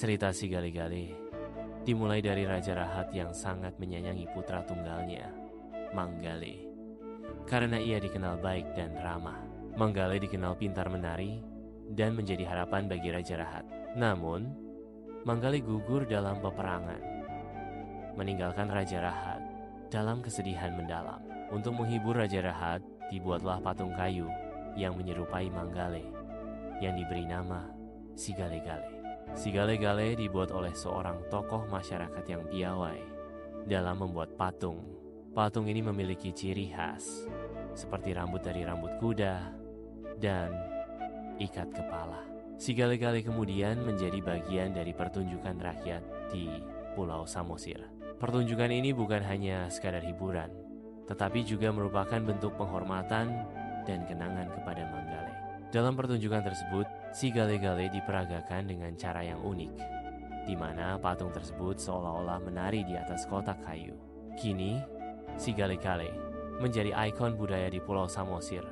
Cerita Si Gale-Gale dimulai dari Raja Rahat yang sangat menyayangi putra tunggalnya, Manggale. Karena ia dikenal baik dan ramah, Manggale dikenal pintar menari dan menjadi harapan bagi Raja Rahat. Namun, Manggale gugur dalam peperangan, meninggalkan Raja Rahat dalam kesedihan mendalam. Untuk menghibur Raja Rahat, dibuatlah patung kayu yang menyerupai Manggale, yang diberi nama Si Gale-Gale. Si Gale-Gale dibuat oleh seorang tokoh masyarakat yang piawai dalam membuat patung. Patung ini memiliki ciri khas, seperti rambut dari rambut kuda dan ikat kepala. Si Gale-Gale kemudian menjadi bagian dari pertunjukan rakyat di Pulau Samosir. Pertunjukan ini bukan hanya sekadar hiburan, tetapi juga merupakan bentuk penghormatan dan kenangan kepada Manggale. Dalam pertunjukan tersebut, Si Gale-Gale diperagakan dengan cara yang unik, di mana patung tersebut seolah-olah menari di atas kotak kayu. Kini, Si Gale-Gale menjadi ikon budaya di Pulau Samosir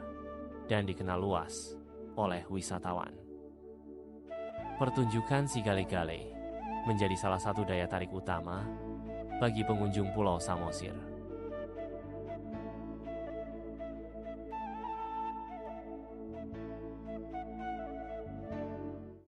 dan dikenal luas oleh wisatawan. Pertunjukan Si Gale-Gale menjadi salah satu daya tarik utama bagi pengunjung Pulau Samosir.